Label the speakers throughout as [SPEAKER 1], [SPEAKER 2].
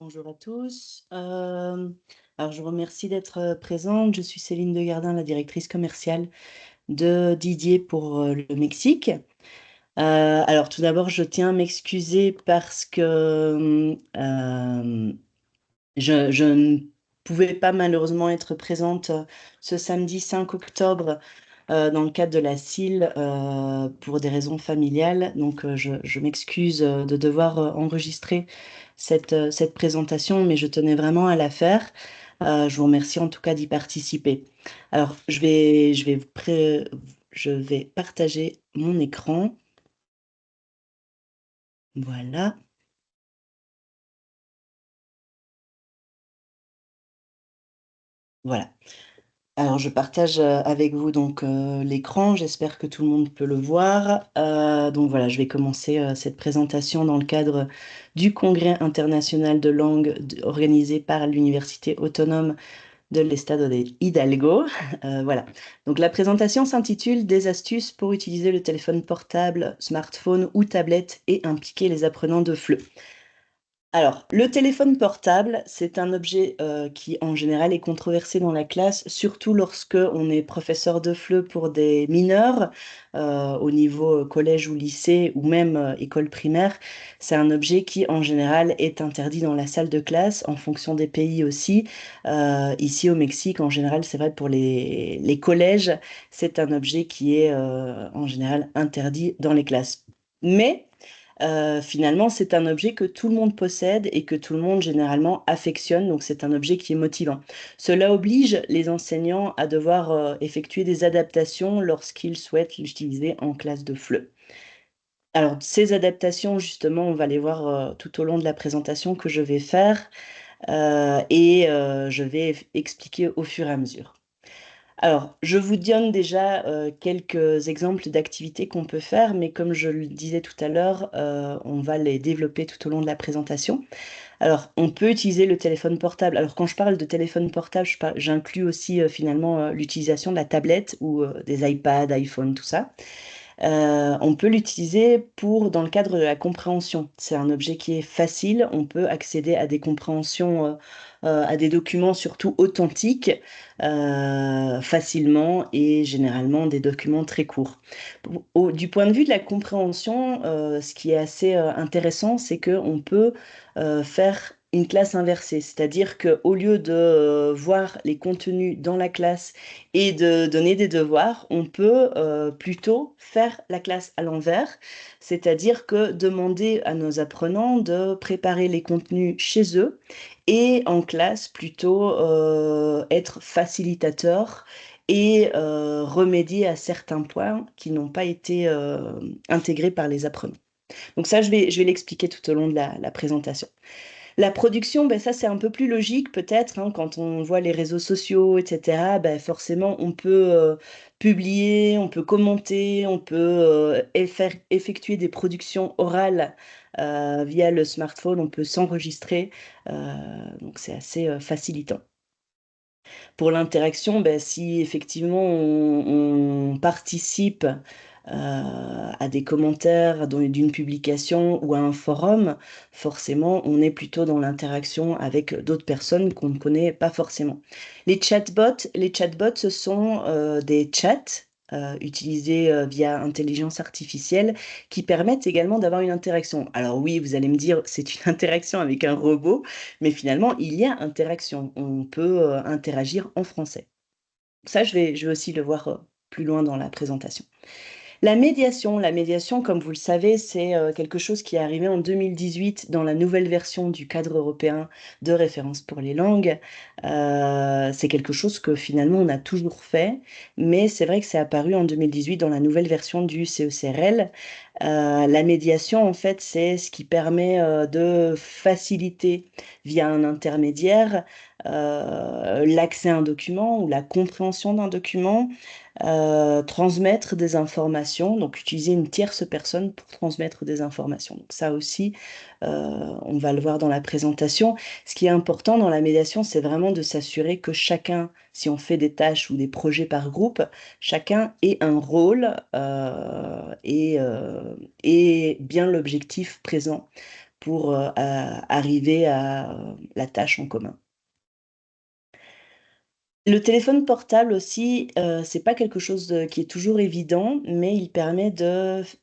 [SPEAKER 1] Bonjour à tous. Alors je vous remercie d'être, présente. Je suis Céline Degardin, la directrice commerciale de Didier pour, le Mexique. Alors tout d'abord, je tiens à m'excuser parce que, je ne pouvais pas malheureusement être présente, ce samedi 5 octobre, dans le cadre de la CIL, pour des raisons familiales. Donc, je m'excuse, de devoir, enregistrer cette présentation, mais je tenais vraiment à la faire. Je vous remercie en tout cas d'y participer. Alors, je vais partager mon écran. Voilà, voilà. Alors je partage, avec vous donc, l'écran, j'espère que tout le monde peut le voir. Donc voilà, je vais commencer, cette présentation dans le cadre du Congrès international de langue organisé par l'Université autonome de l'Estado de Hidalgo. Voilà, donc la présentation s'intitule «Des astuces pour utiliser le téléphone portable, smartphone ou tablette et impliquer les apprenants de FLE». Alors, le téléphone portable, c'est un objet, qui en général est controversé dans la classe, surtout lorsque on est professeur de FLE pour des mineurs, au niveau, collège ou lycée ou même, école primaire. C'est un objet qui, en général, est interdit dans la salle de classe en fonction des pays aussi. Ici au Mexique, en général, c'est vrai pour les collèges, c'est un objet qui est, en général interdit dans les classes. Mais finalement, c'est un objet que tout le monde possède et que tout le monde généralement affectionne, donc c'est un objet qui est motivant. Cela oblige les enseignants à devoir, effectuer des adaptations lorsqu'ils souhaitent l'utiliser en classe de FLE. Alors ces adaptations justement, on va les voir, tout au long de la présentation que je vais faire, je vais expliquer au fur et à mesure. Alors, je vous donne déjà, quelques exemples d'activités qu'on peut faire, mais comme je le disais tout à l'heure, on va les développer tout au long de la présentation. Alors, on peut utiliser le téléphone portable. Alors, quand je parle de téléphone portable, j'inclus aussi, finalement, l'utilisation de la tablette ou, des iPads, iPhone, tout ça. On peut l'utiliser pour dans le cadre de la compréhension. C'est un objet qui est facile, on peut accéder à des compréhensions, à des documents surtout authentiques, facilement et généralement des documents très courts. Du point de vue de la compréhension, ce qui est assez, intéressant, c'est qu'on peut, faire une classe inversée. C'est-à-dire qu'au lieu de, voir les contenus dans la classe et de donner des devoirs, on peut, plutôt faire la classe à l'envers. C'est-à-dire que demander à nos apprenants de préparer les contenus chez eux et en classe plutôt, être facilitateur et remédier à certains points qui n'ont pas été, intégrés par les apprenants. Donc ça, je vais l'expliquer tout au long de la présentation. La production, ben ça, c'est un peu plus logique peut-être, hein, quand on voit les réseaux sociaux et cetera, bah, forcément on peut, publier, on peut commenter, on peut, effectuer des productions orales, via le smartphone, on peut s'enregistrer, heu, donc c'est assez, facilitant. Pour l'interaction, beh, si effectivement on participe, à des commentaires d'une publication ou à un forum, forcément on est plutôt dans l'interaction avec d'autres personnes qu'on ne connaît pas forcément. Les chatbots ce sont, des chats, utilisés, via intelligence artificielle qui permettent également d'avoir une interaction. Alors oui, vous allez me dire: «C'est une interaction avec un robot», mais finalement, il y a interaction. On peut, interagir en français. Ça, je vais aussi le voir, plus loin dans la présentation. La médiation, comme vous le savez, c'est, quelque chose qui est arrivé en 2018 dans la nouvelle version du cadre européen de référence pour les langues. C'est quelque chose que finalement on a toujours fait, mais c'est vrai que c'est apparu en 2018 dans la nouvelle version du CECRL. La médiation, en fait, c'est ce qui permet, de faciliter via un intermédiaire, l'accès à un document ou la compréhension d'un document, transmettre des informations, donc utiliser une tierce personne pour transmettre des informations. Donc ça aussi, on va le voir dans la présentation. Ce qui est important dans la médiation, c'est vraiment de s'assurer que chacun, si on fait des tâches ou des projets par groupe, chacun ait un rôle, et bien l'objectif présent pour arriver à la tâche en commun. Le téléphone portable aussi, c'est pas quelque chose qui est toujours évident, mais il permet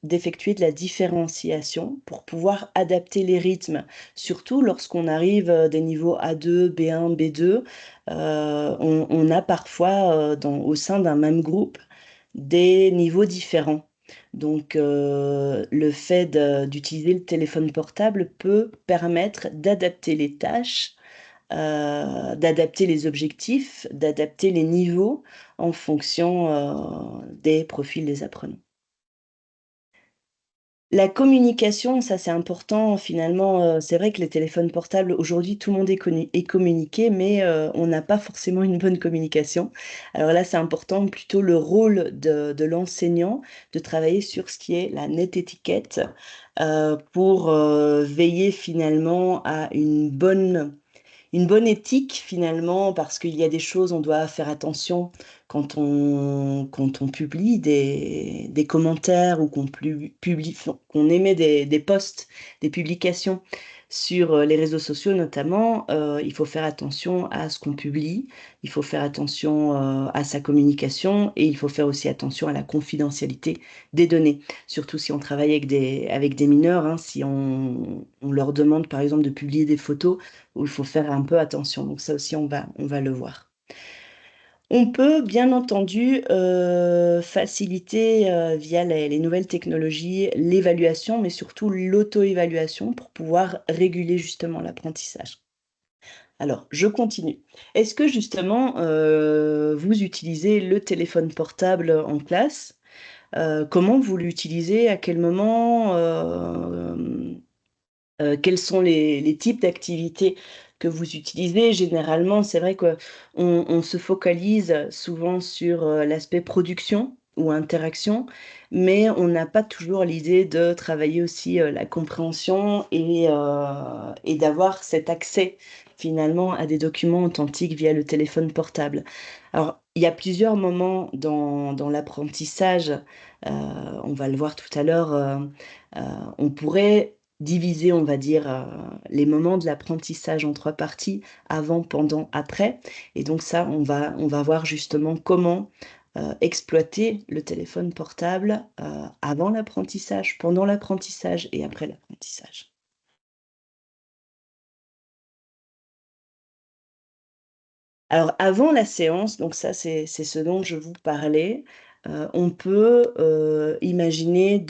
[SPEAKER 1] d'effectuer de la différenciation pour pouvoir adapter les rythmes. Surtout lorsqu'on arrive, des niveaux A2, B1, B2, on a parfois, au sein d'un même groupe, des niveaux différents. Donc le fait d'utiliser le téléphone portable peut permettre d'adapter les tâches, d'adapter les objectifs, d'adapter les niveaux en fonction, des profils des apprenants. La communication, ça c'est important finalement, c'est vrai que les téléphones portables aujourd'hui tout le monde est communiqué, mais on n'a pas forcément une bonne communication. Alors là, c'est important plutôt le rôle de l'enseignant, de travailler sur ce qui est la nette étiquette, pour, veiller finalement à une bonne éthique finalement, parce qu'il y a des choses, on doit faire attention quand on publie des commentaires ou qu'on émet des posts, des publications sur, les réseaux sociaux notamment, il faut faire attention à ce qu'on publie, il faut faire attention, à sa communication et il faut faire aussi attention à la confidentialité des données. Surtout si on travaille avec des mineurs, hein, si on leur demande par exemple de publier des photos, où il faut faire un peu attention. Donc ça aussi, on va le voir. On peut bien entendu, faciliter, via les nouvelles technologies, l'évaluation, mais surtout l'auto-évaluation pour pouvoir réguler justement l'apprentissage. Alors, je continue. Est-ce que justement, vous utilisez le téléphone portable en classe? Comment vous l'utilisez? À quel moment? Quels sont les types d'activités que vous utilisez? Généralement, c'est vrai qu'on se focalise souvent sur, l'aspect production ou interaction, mais on n'a pas toujours l'idée de travailler aussi, la compréhension et d'avoir cet accès finalement à des documents authentiques via le téléphone portable. Alors, il y a plusieurs moments dans l'apprentissage, on va le voir tout à l'heure, heu, on pourrait diviser, on va dire, les moments de l'apprentissage en 3 parties: avant, pendant, après et donc ça, on va voir justement comment, exploiter le téléphone portable, avant l'apprentissage, pendant l'apprentissage et après l'apprentissage. Alors avant la séance, donc ça c'est ce dont je vous parlais, on peut, imaginer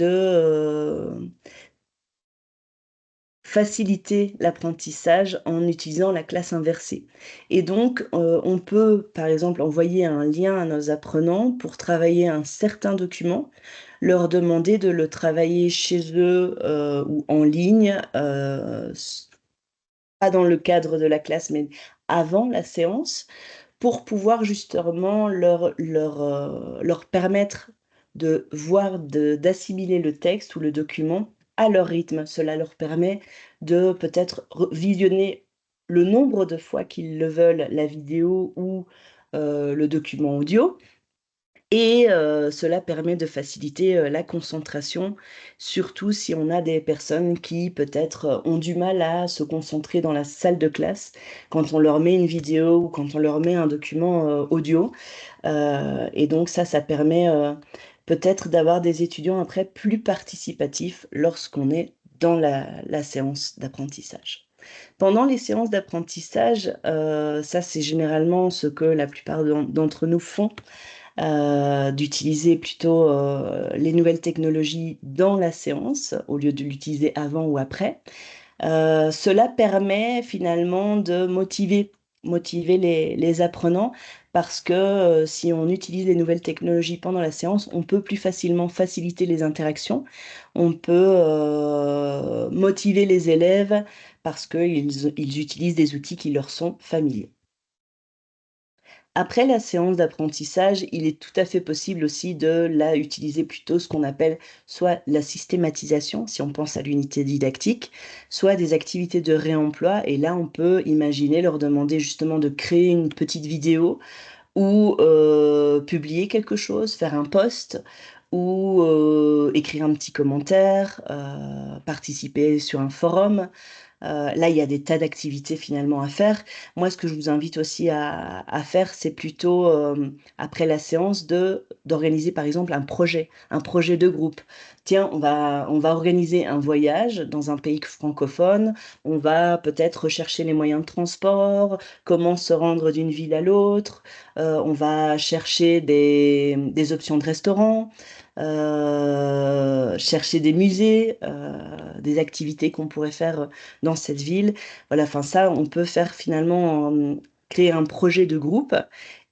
[SPEAKER 1] faciliter l'apprentissage en utilisant la classe inversée et donc, on peut, par exemple, envoyer un lien à nos apprenants pour travailler un certain document, leur demander de le travailler chez eux, ou en ligne, pas dans le cadre de la classe, mais avant la séance pour pouvoir justement leur permettre de voir, d'assimiler le texte ou le document à leur rythme. Cela leur permet de peut-être visionner le nombre de fois qu'ils le veulent, la vidéo ou le document audio et cela permet de faciliter, la concentration, surtout si on a des personnes qui peut-être, ont du mal à se concentrer dans la salle de classe quand on leur met une vidéo ou quand on leur met un document, audio. Et donc ça permet, peut-être d'avoir des étudiants après plus participatifs lorsqu'on est dans la séance d'apprentissage. Pendant les séances d'apprentissage, ça c'est généralement ce que la plupart d'entre nous font, d'utiliser plutôt, les nouvelles technologies dans la séance, au lieu de l'utiliser avant ou après. Cela permet finalement de motiver les apprenants parce que, si on utilise les nouvelles technologies pendant la séance, on peut plus facilement faciliter les interactions. On peut, motiver les élèves parce qu'ils utilisent des outils qui leur sont familiers. Après la séance d'apprentissage, il est tout à fait possible aussi de là utiliser plutôt ce qu'on appelle soit la systématisation, si on pense à l'unité didactique, soit des activités de réemploi et là, on peut imaginer leur demander justement de créer une petite vidéo ou, publier quelque chose, faire un post ou écrire un petit commentaire, participer sur un forum. Là, il y a des tas d'activités finalement à faire. Moi, ce que je vous invite aussi à faire, c'est plutôt, après la séance, d'organiser par exemple un projet de groupe. Tiens, on va organiser un voyage dans un pays francophone, on va peut-être rechercher les moyens de transport, comment se rendre d'une ville à l'autre, on va chercher des options de restaurants, chercher des musées, des activités qu'on pourrait faire dans cette ville. Voilà, enfin ça, on peut faire finalement créer un projet de groupe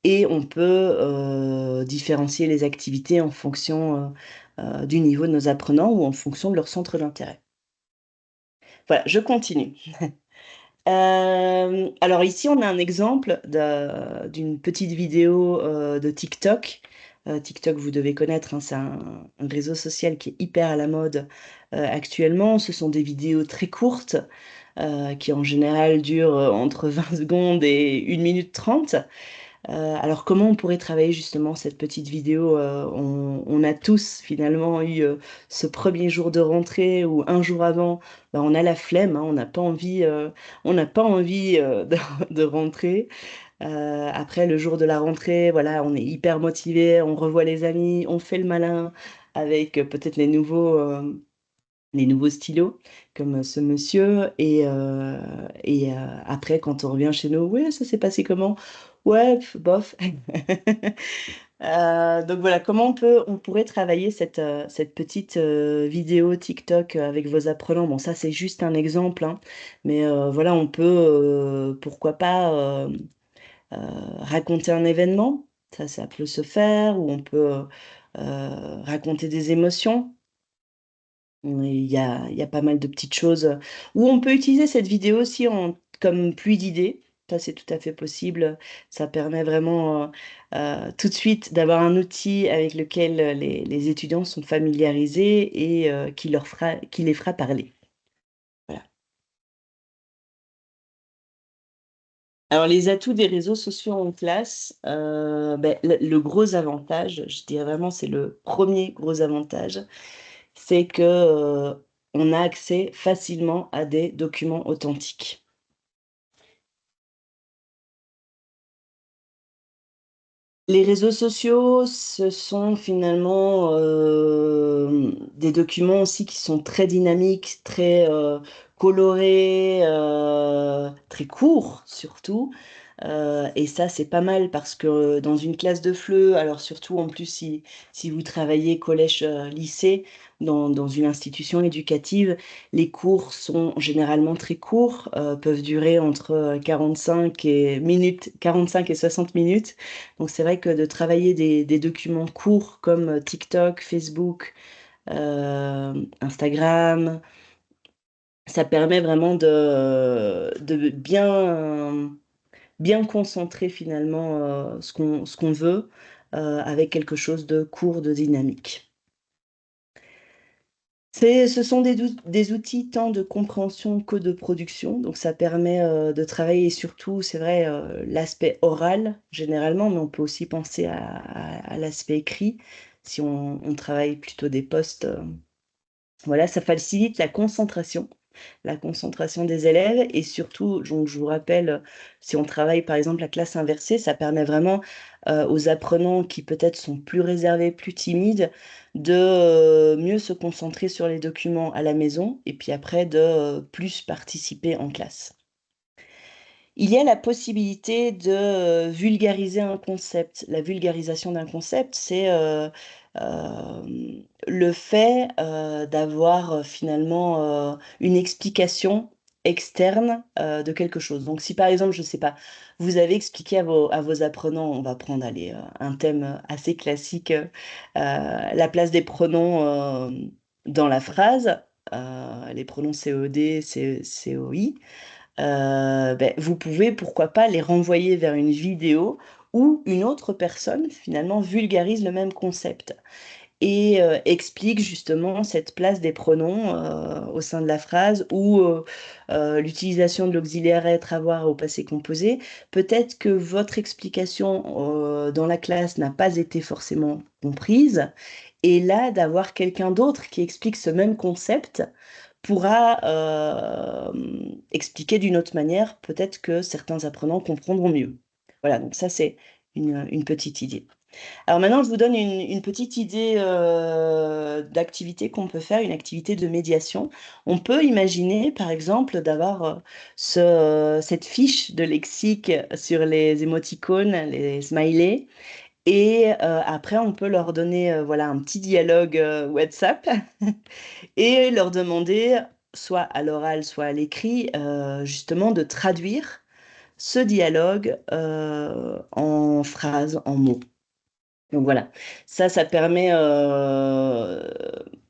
[SPEAKER 1] et on peut différencier les activités en fonction du niveau de nos apprenants ou en fonction de leur centre d'intérêt. Voilà, je continue. Alors ici, on a un exemple d'une petite vidéo de TikTok. TikTok, vous devez connaître, hein, c'est un réseau social qui est hyper à la mode actuellement. Ce sont des vidéos très courtes qui en général durent entre 20 secondes et 1 minute 30. Alors comment on pourrait travailler justement cette petite vidéo? On a tous finalement eu ce premier jour de rentrée ou un jour avant, bah, on a la flemme, hein, on n'a pas envie de rentrer. Après le jour de la rentrée, voilà, on est hyper motivé, on revoit les amis, on fait le malin avec peut-être les nouveaux stylos comme ce monsieur et après quand on revient chez nous: «Ouais, ça s'est passé comment?» «Ouais, bof». Donc voilà, comment on pourrait travailler cette petite vidéo TikTok avec vos apprenants? Bon, ça, c'est juste un exemple, hein, mais voilà, on peut, pourquoi pas, heu, raconter un événement, ça peut se faire, ou on peut, raconter des émotions. Il y a pas mal de petites choses, où on peut utiliser cette vidéo aussi comme pluie d'idées. Ça, c'est tout à fait possible. Ça permet vraiment, tout de suite d'avoir un outil avec lequel, les étudiants sont familiarisés et qui les fera parler. Voilà. Alors les atouts des réseaux sociaux en classe, beh, le gros avantage, je dirais vraiment, c'est le premier gros avantage, c'est que, on a accès facilement à des documents authentiques. Les réseaux sociaux, ce sont finalement, des documents aussi qui sont très dynamiques, très, colorés, très courts surtout, et ça, c'est pas mal parce que dans une classe de FLE, alors surtout en plus si vous travaillez collège, lycée, dans une institution éducative, les cours sont généralement très courts, peuvent durer entre, 45 et 60 minutes. Donc c'est vrai que de travailler des documents courts comme, TikTok, Facebook, Instagram, ça permet vraiment de bien concentrer finalement, ce qu'on veut, avec quelque chose de court, de dynamique. Ce sont des outils tant de compréhension que de production, donc ça permet, de travailler surtout, c'est vrai, l'aspect oral généralement, mais on peut aussi penser à l'aspect écrit si on travaille plutôt des postes, voilà, ça facilite la concentration des élèves et surtout, donc je vous rappelle, si on travaille par exemple la classe inversée, ça permet vraiment, aux apprenants qui peut-être sont plus réservés, plus timides, de, mieux se concentrer sur les documents à la maison et puis après de, plus participer en classe. Il y a la possibilité de, vulgariser un concept. La vulgarisation d'un concept, c'est, le fait, d'avoir, finalement, une explication externe, de quelque chose. Donc si par exemple, je ne sais pas, vous avez expliqué à vos apprenants, on va prendre, allez, un thème, assez classique, la place des pronoms, dans la phrase, les pronoms COD, COI. Vous pouvez, pourquoi pas, les renvoyer vers une vidéo où une autre personne, finalement, vulgarise le même concept et explique justement cette place des pronoms au sein de la phrase ou l'utilisation de l'auxiliaire être, avoir au passé composé. Peut-être que votre explication dans la classe n'a pas été forcément comprise, et là, d'avoir quelqu'un d'autre qui explique ce même concept pourra expliquer d'une autre manière. Peut-être que certains apprenants comprendront mieux. Voilà, donc ça, c'est une petite idée. Alors maintenant, je vous donne une petite idée d'activité qu'on peut faire, une activité de médiation. On peut imaginer, par exemple, d'avoir cette fiche de lexique sur les émoticônes, les smileys, et après, on peut leur donner voilà, un petit dialogue WhatsApp et leur demander, soit à l'oral, soit à l'écrit, justement de traduire ce dialogue en phrases, en mots. Donc voilà, ça permet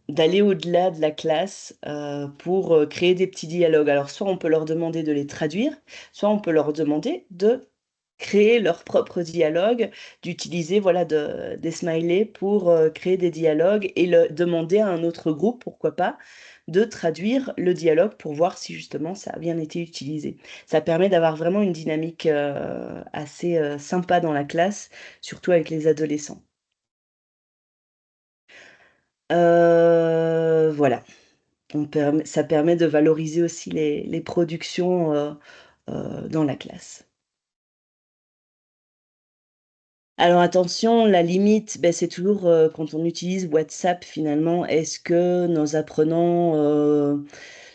[SPEAKER 1] d'aller au-delà de la classe pour créer des petits dialogues. Alors soit on peut leur demander de les traduire, soit on peut leur demander de créer leur propre dialogue, d'utiliser voilà, des smileys pour créer des dialogues et demander à un autre groupe, pourquoi pas, de traduire le dialogue pour voir si justement ça a bien été utilisé. Ça permet d'avoir vraiment une dynamique assez sympa dans la classe, surtout avec les adolescents. Voilà, ça permet de valoriser aussi les productions dans la classe. Alors attention, la limite, beh, c'est toujours, quand on utilise WhatsApp finalement, est-ce que nos apprenants,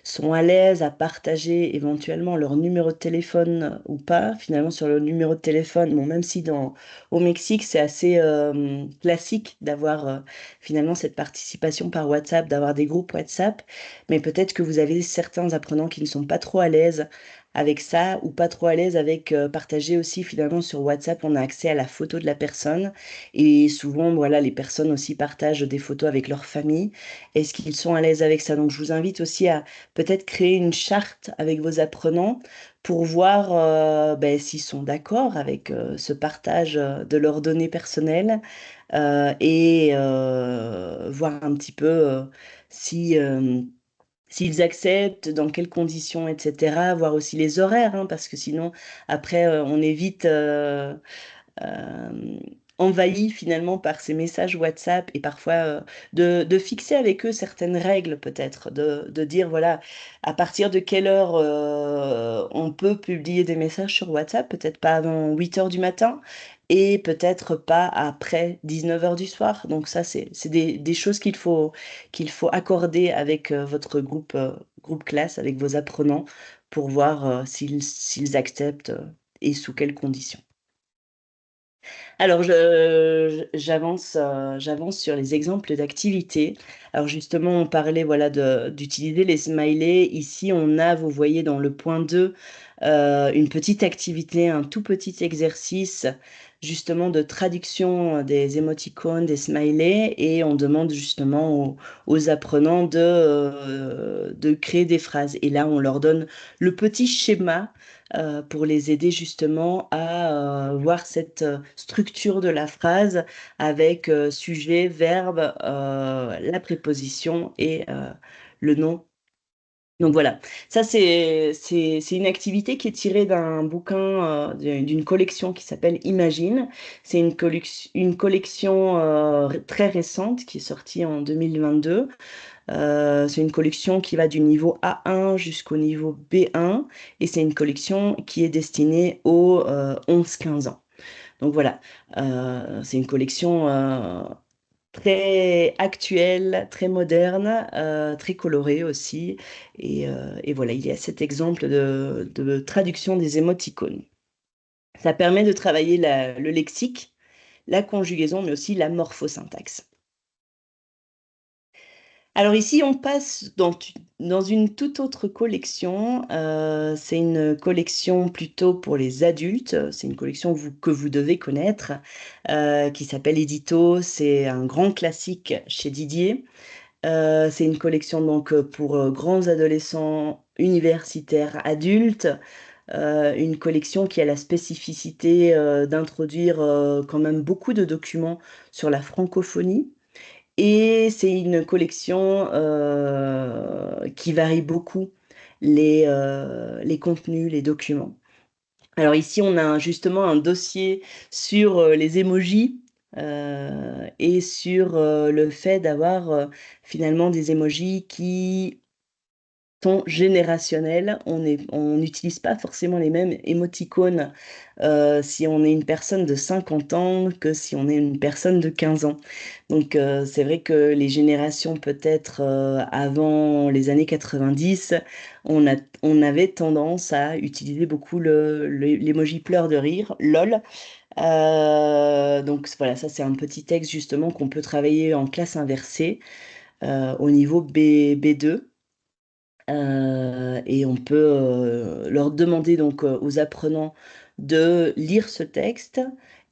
[SPEAKER 1] sont à l'aise à partager éventuellement leur numéro de téléphone ou pas? Finalement sur le numéro de téléphone, bon même si au Mexique c'est assez, classique d'avoir, finalement cette participation par WhatsApp, d'avoir des groupes WhatsApp, mais peut-être que vous avez certains apprenants qui ne sont pas trop à l'aise avec ça ou pas trop à l'aise avec, partager aussi finalement sur WhatsApp, on a accès à la photo de la personne et souvent, voilà, les personnes aussi partagent des photos avec leur famille. Est-ce qu'ils sont à l'aise avec ça? Donc je vous invite aussi à peut-être créer une charte avec vos apprenants pour voir, beh, s'ils sont d'accord avec, ce partage, de leurs données personnelles, et voir un petit peu, si, s'ils acceptent, dans quelles conditions et cetera, voir aussi les horaires, hein, parce que sinon après, on est vite, hem, envahi finalement par ces messages WhatsApp et parfois, de fixer avec eux certaines règles peut-être, de dire voilà, à partir de quelle heure, on peut publier des messages sur WhatsApp, peut-être pas avant 8 heures du matin et peut-être pas après 19 heures du soir. Donc ça, c'est des choses qu'il faut accorder avec, votre groupe classe, avec vos apprenants pour voir, s'ils acceptent, et sous quelles conditions. Alors j'avance sur les exemples d'activités. Alors justement, on parlait, voilà, d'utiliser les smileys. Ici, on a, vous voyez dans le point 2, une petite activité, un tout petit exercice justement de traduction, des émoticônes, des smileys et on demande justement aux apprenants de créer des phrases et là, on leur donne le petit schéma pour les aider justement à, voir cette, structure de la phrase avec, sujet, verbe, la préposition et le nom. Donc voilà, ça c'est une activité qui est tirée d'un bouquin, d'une collection qui s'appelle Imagine. C'est une collection, très récente qui est sortie en 2022. C'est une collection qui va du niveau A1 jusqu'au niveau B1 et c'est une collection qui est destinée aux, 11-15 ans. Donc voilà, c'est une collection, très actuelle, très moderne, très colorée aussi et voilà, il y a cet exemple de traduction des émoticônes. Ça permet de travailler le lexique, la conjugaison, mais aussi la morphosyntaxe. Alors ici, on passe dans une toute autre collection, c'est une collection plutôt pour les adultes, c'est une collection que vous devez connaître, qui s'appelle Édito. C'est un grand classique chez Didier. C'est une collection donc, pour, grands adolescents, universitaires, adultes, une collection qui a la spécificité, d'introduire, quand même beaucoup de documents sur la francophonie Et c'est une collection qui varie beaucoup les contenus, les documents. Alors ici, on a justement un dossier sur les emojis et sur le fait d'avoir finalement des emojis qui sont générationnels. On n'utilise pas forcément les mêmes émoticônes si on est une personne de 50 ans que si on est une personne de 15 ans. Donc c'est vrai que les générations peut-être avant les années 90, on avait tendance à utiliser beaucoup l'emoji pleurs de rire, lol. Donc voilà, ça c'est un petit texte justement qu'on peut travailler en classe inversée au niveau B2. Et on peut leur demander donc aux apprenants de lire ce texte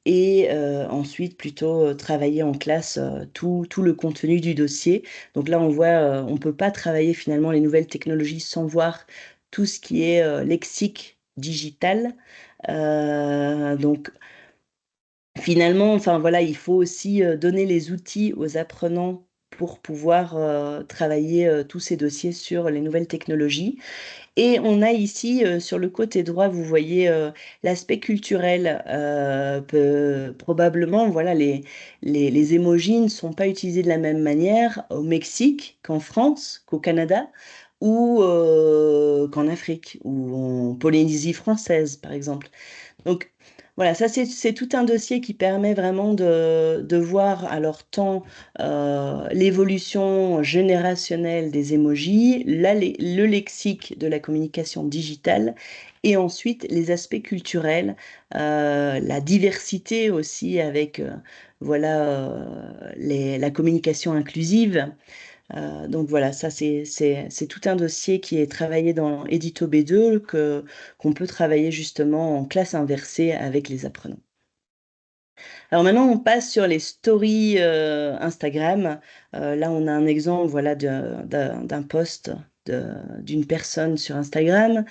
[SPEAKER 1] et ensuite plutôt travailler en classe tout le contenu du dossier. Donc là, on voit, on peut pas travailler finalement les nouvelles technologies sans voir tout ce qui est lexique digital. Donc finalement, enfin voilà, il faut aussi donner les outils aux apprenants pour pouvoir travailler tous ces dossiers sur les nouvelles technologies. Et on a ici, sur le côté droit, vous voyez l'aspect culturel. Probablement, voilà, les émojis ne sont pas utilisés de la même manière au Mexique qu'en France, qu'au Canada, ou qu'en Afrique, ou en Polynésie française, par exemple. Donc voilà, ça c'est tout un dossier qui permet vraiment de voir alors tant l'évolution générationnelle des emojis, le lexique de la communication digitale et ensuite les aspects culturels, la diversité aussi avec voilà la communication inclusive. Donc voilà, ça c'est tout un dossier qui est travaillé dans Édito B2 qu'on peut travailler justement en classe inversée avec les apprenants. Alors maintenant, on passe sur les stories Instagram. Là, on a un exemple voilà, d'un post d'une personne sur Instagram.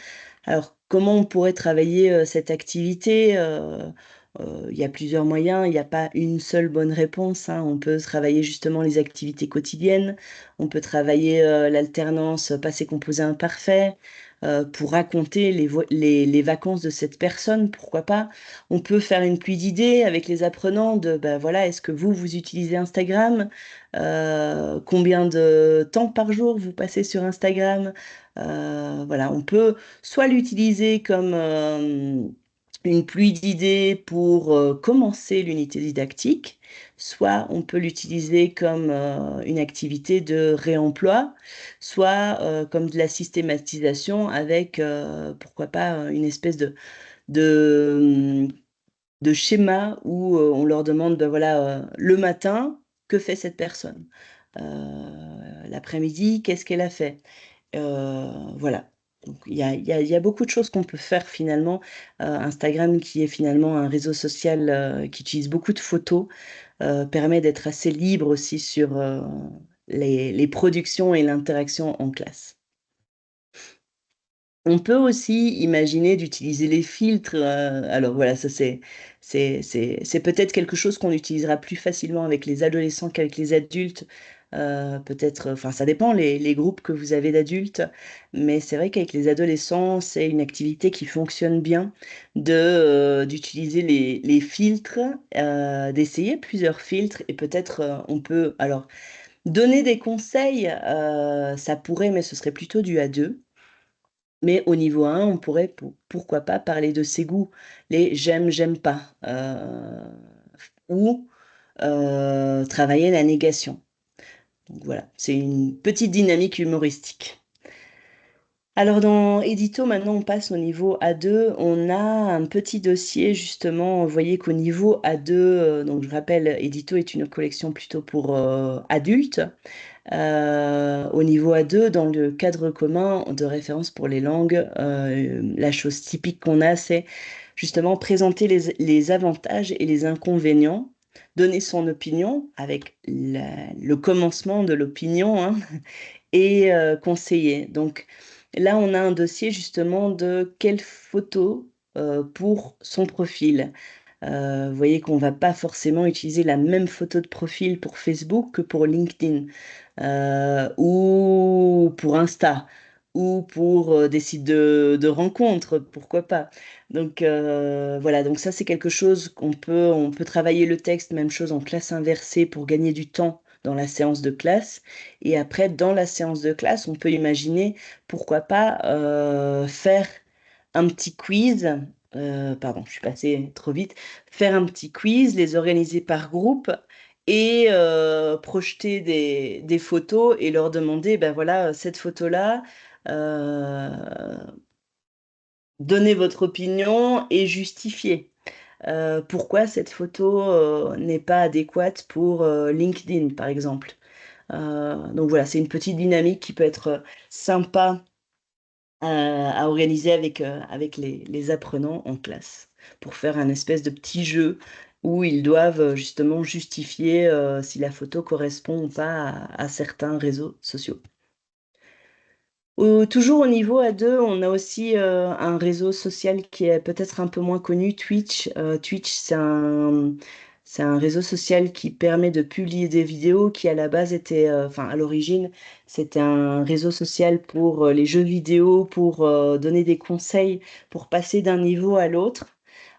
[SPEAKER 1] Alors, comment on pourrait travailler cette activité? Il y a plusieurs moyens, il n'y a pas une seule bonne réponse, hein. On peut travailler justement les activités quotidiennes, on peut travailler l'alternance passé, composé, imparfait pour raconter les vacances de cette personne, pourquoi pas. On peut faire une pluie d'idées avec les apprenants de, ben voilà, est-ce que vous utilisez Instagram? Combien de temps par jour vous passez sur Instagram? Voilà, on peut soit l'utiliser comme une pluie d'idées pour commencer l'unité didactique, soit on peut l'utiliser comme une activité de réemploi, soit comme de la systématisation avec, pourquoi pas, une espèce de, de schéma où on leur demande, ben voilà, le matin, que fait cette personne? L'après-midi, qu'est-ce qu'elle a fait? Voilà. Donc il y a beaucoup de choses qu'on peut faire finalement. Instagram qui est finalement un réseau social, qui utilise beaucoup de photos, permet d'être assez libre aussi sur, les productions et l'interaction en classe. On peut aussi imaginer d'utiliser les filtres, alors voilà, ça c'est peut-être quelque chose qu'on utilisera plus facilement avec les adolescents qu'avec les adultes. Peut-être, enfin ça dépend les groupes que vous avez d'adultes, mais c'est vrai qu'avec les adolescents, c'est une activité qui fonctionne bien d'utiliser les filtres, d'essayer plusieurs filtres et peut-être, on peut alors donner des conseils, ça pourrait, mais ce serait plutôt du à 2. Mais au niveau 1, on pourrait pourquoi pas parler de ses goûts, les j'aime, j'aime pas, ou travailler la négation. Donc voilà, c'est une petite dynamique humoristique. Alors dans édito, maintenant on passe au niveau A2. On a un petit dossier justement, vous voyez qu'au niveau A2, donc je rappelle, édito est une collection plutôt pour adultes. Au niveau A2, dans le cadre commun de référence pour les langues, la chose typique qu'on a, c'est justement présenter les avantages et les inconvénients, donner son opinion avec le commencement de l'opinion, hein, et conseiller. Donc là, on a un dossier justement de quelle photo pour son profil. Vous voyez qu'on va pas forcément utiliser la même photo de profil pour Facebook que pour LinkedIn, ou pour Insta, ou pour des sites de rencontres, pourquoi pas. Donc voilà, donc ça c'est quelque chose on peut travailler le texte, même chose en classe inversée pour gagner du temps dans la séance de classe. Et après, dans la séance de classe, on peut imaginer, pourquoi pas, faire un petit quiz. Pardon, je suis passée trop vite. Faire un petit quiz, les organiser par groupe et projeter des photos et leur demander, ben voilà, cette photo-là, euh, donnez votre opinion et justifiez. Pourquoi cette photo n'est pas adéquate pour LinkedIn, par exemple. Donc voilà, c'est une petite dynamique qui peut être sympa à organiser avec les apprenants en classe pour faire un espèce de petit jeu où ils doivent justement justifier si la photo correspond ou pas à certains réseaux sociaux. Toujours au niveau A2, on a aussi un réseau social qui est peut-être un peu moins connu, Twitch. Twitch, c'est un réseau social qui permet de publier des vidéos qui à la base était, enfin à l'origine, c'était un réseau social pour les jeux vidéo, pour donner des conseils, pour passer d'un niveau à l'autre.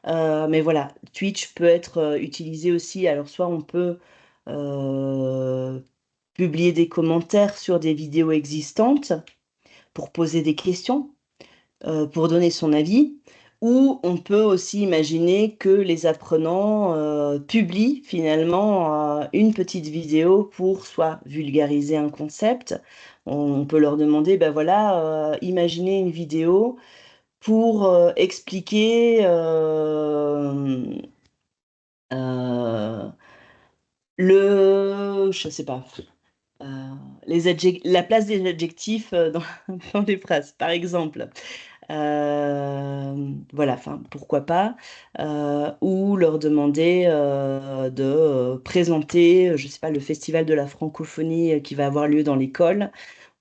[SPEAKER 1] Mais voilà, Twitch peut être utilisé aussi. Alors soit on peut euh, publier des commentaires sur des vidéos existantes pour poser des questions, pour donner son avis, ou on peut aussi imaginer que les apprenants publient finalement une petite vidéo pour soit vulgariser un concept. On peut leur demander, ben voilà, imaginez une vidéo pour expliquer euh, je sais pas, euh, la place des adjectifs dans les phrases, par exemple. Voilà, enfin, pourquoi pas. Ou leur demander de présenter, je sais pas, le festival de la francophonie qui va avoir lieu dans l'école.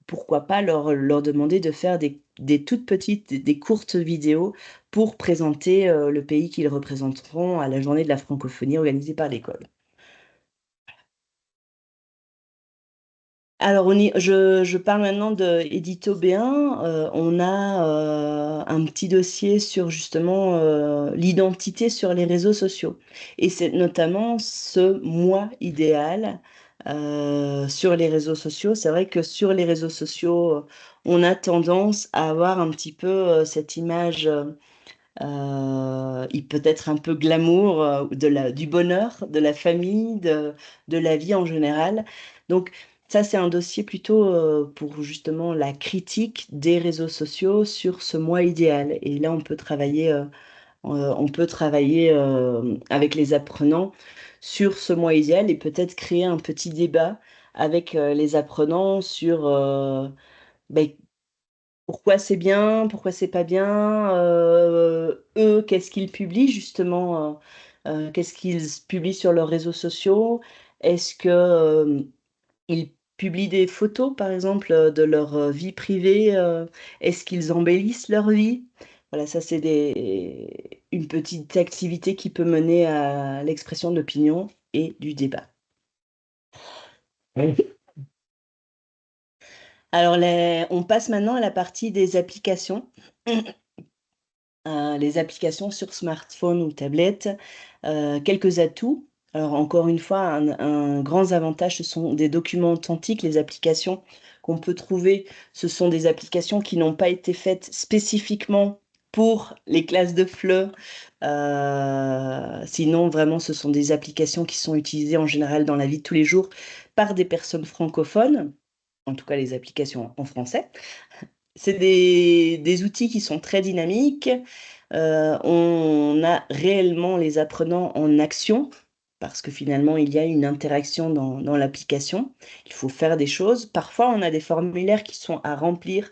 [SPEAKER 1] Pourquoi pas leur demander de faire des toutes petites, des courtes vidéos pour présenter le pays qu'ils représenteront à la journée de la francophonie organisée par l'école. Alors, je parle maintenant de Édito B1. On a un petit dossier sur justement l'identité sur les réseaux sociaux. Et c'est notamment ce moi idéal sur les réseaux sociaux. C'est vrai que sur les réseaux sociaux, on a tendance à avoir un petit peu cette image. Il peut être un peu glamour du bonheur, de la famille, de la vie en général. Donc ça, c'est un dossier plutôt pour justement la critique des réseaux sociaux sur ce moi idéal. Et là, on peut travailler avec les apprenants sur ce moi idéal et peut-être créer un petit débat avec les apprenants sur ben, pourquoi c'est bien, pourquoi c'est pas bien, eux, qu'est-ce qu'ils publient justement, qu'est-ce qu'ils publient sur leurs réseaux sociaux, est-ce que ils publient des photos, par exemple, de leur vie privée, est-ce qu'ils embellissent leur vie? Voilà, ça c'est une petite activité qui peut mener à l'expression de l'opinion et du débat. Alors, on passe maintenant à la partie des applications. Les applications sur smartphone ou tablette, quelques atouts. Alors encore une fois, un grand avantage, ce sont des documents authentiques. Les applications qu'on peut trouver, ce sont des applications qui n'ont pas été faites spécifiquement pour les classes de FLE. Sinon, vraiment, ce sont des applications qui sont utilisées en général dans la vie de tous les jours par des personnes francophones, en tout cas les applications en français. C'est des outils qui sont très dynamiques. On a réellement les apprenants en action parce que finalement, il y a une interaction dans l'application. Il faut faire des choses. Parfois, on a des formulaires qui sont à remplir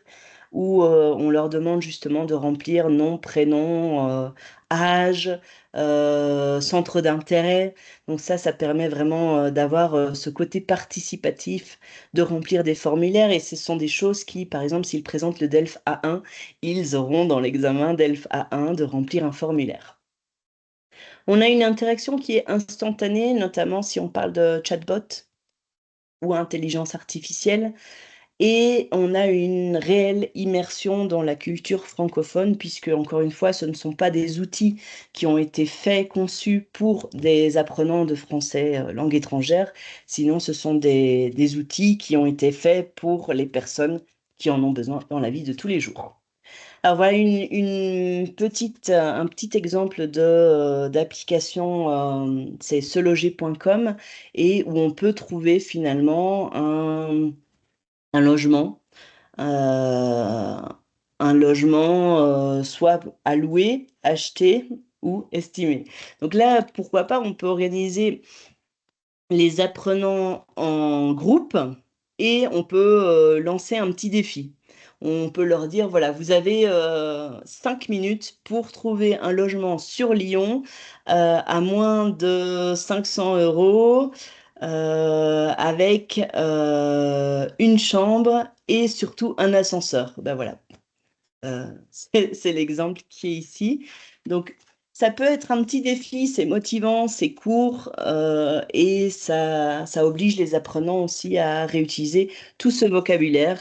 [SPEAKER 1] où on leur demande justement de remplir nom, prénom, âge, centre d'intérêt. Donc ça permet vraiment d'avoir ce côté participatif de remplir des formulaires et ce sont des choses qui, par exemple, s'ils présentent le DELF A1, ils auront dans l'examen DELF A1 de remplir un formulaire. On a une interaction qui est instantanée, notamment si on parle de chatbot ou intelligence artificielle. Et on a une réelle immersion dans la culture francophone puisque, encore une fois, ce ne sont pas des outils qui ont été faits, conçus pour des apprenants de français, langue étrangère, sinon ce sont des outils qui ont été faits pour les personnes qui en ont besoin dans la vie de tous les jours. Alors voilà un petit exemple d'application, c'est seloger.com et où on peut trouver finalement un logement, un logement, soit à louer, acheter ou estimer. Donc là, pourquoi pas, on peut organiser les apprenants en groupe et on peut, lancer un petit défi. On peut leur dire: «Voilà, vous avez, 5 minutes pour trouver un logement sur Lyon, à moins de 500 €, avec, une chambre et surtout un ascenseur». Ben voilà. C'est l'exemple qui est ici. Donc ça peut être un petit défi, c'est motivant, c'est court, et ça oblige les apprenants aussi à réutiliser tout ce vocabulaire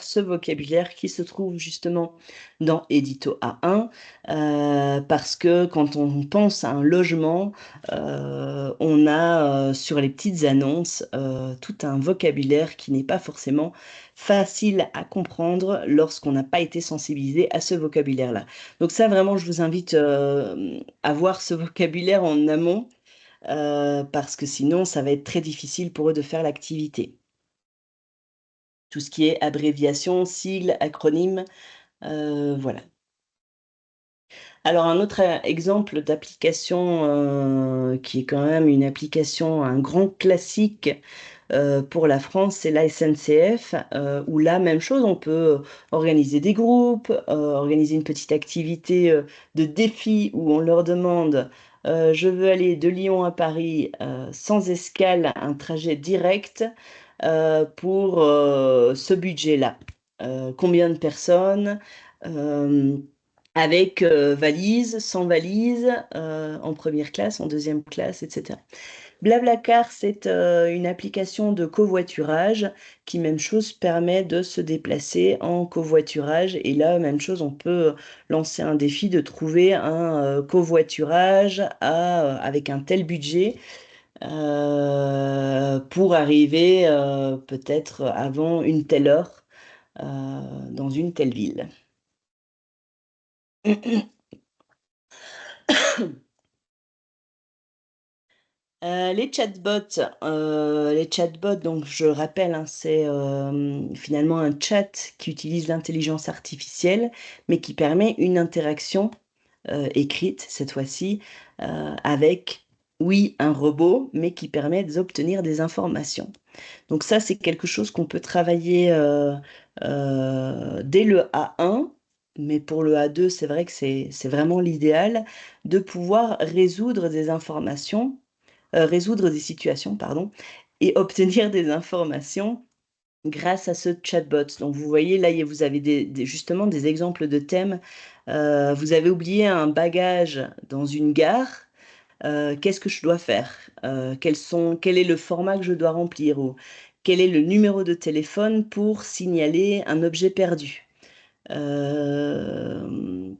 [SPEAKER 1] qui se trouve justement dans Édito A1, parce que quand on pense à un logement, on a, sur les petites annonces, tout un vocabulaire qui n'est pas forcément facile à comprendre lorsqu'on n'a pas été sensibilisé à ce vocabulaire-là. Donc ça, vraiment, je vous invite, à voir ce vocabulaire en amont, parce que sinon, ça va être très difficile pour eux de faire l'activité. Tout ce qui est abréviation, sigles, acronymes, voilà. Alors un autre, exemple d'application, qui est quand même une application, un grand classique, pour la France, c'est la SNCF, où là, même chose, on peut, organiser des groupes, organiser une petite activité, de défi où on leur demande, «Je veux aller de Lyon à Paris, sans escale, un trajet direct, pour, ce budget-là. Combien de personnes?» hem Avec, valise, sans valise, en première classe, en deuxième classe et cetera. BlaBlaCar, c'est, une application de covoiturage qui, même chose, permet de se déplacer en covoiturage et là, même chose, on peut, lancer un défi de trouver un, covoiturage avec un tel budget, pour arriver, peut-être avant une telle heure, heu, dans une telle ville. Les chatbots, donc je rappelle, hein, c'est, finalement un chat qui utilise l'intelligence artificielle, mais qui permet une interaction, écrite cette fois-ci, avec, oui, un robot, mais qui permet d'obtenir des informations. Donc ça, c'est quelque chose qu'on peut travailler, dès le A1, mais pour le A2, c'est vrai que c'est vraiment l'idéal de pouvoir résoudre des situations, pardon, et obtenir des informations grâce à ce chatbot. Donc vous voyez là, vous avez justement des exemples de thèmes. Vous avez oublié un bagage dans une gare, qu'est-ce que je dois faire? Quel est le format que je dois remplir? Ou quel est le numéro de téléphone pour signaler un objet perdu?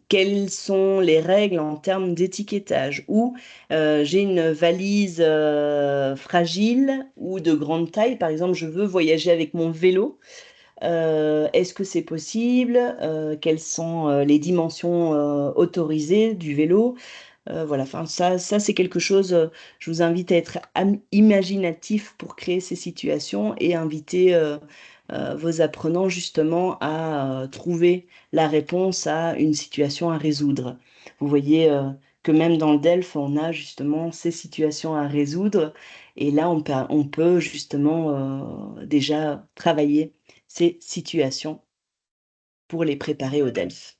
[SPEAKER 1] Quelles sont les règles en termes d'étiquetage? Ou, j'ai une valise, fragile ou de grande taille, par exemple, je veux voyager avec mon vélo, est-ce que c'est possible? Quelles sont, les dimensions, autorisées du vélo? Voilà, enfin ça c'est quelque chose, je vous invite à être imaginatif pour créer ces situations et inviter, vos apprenants justement à, trouver la réponse à une situation à résoudre. Vous voyez, que même dans le DELF, on a justement ces situations à résoudre et là on peut justement, déjà travailler ces situations pour les préparer au DELF.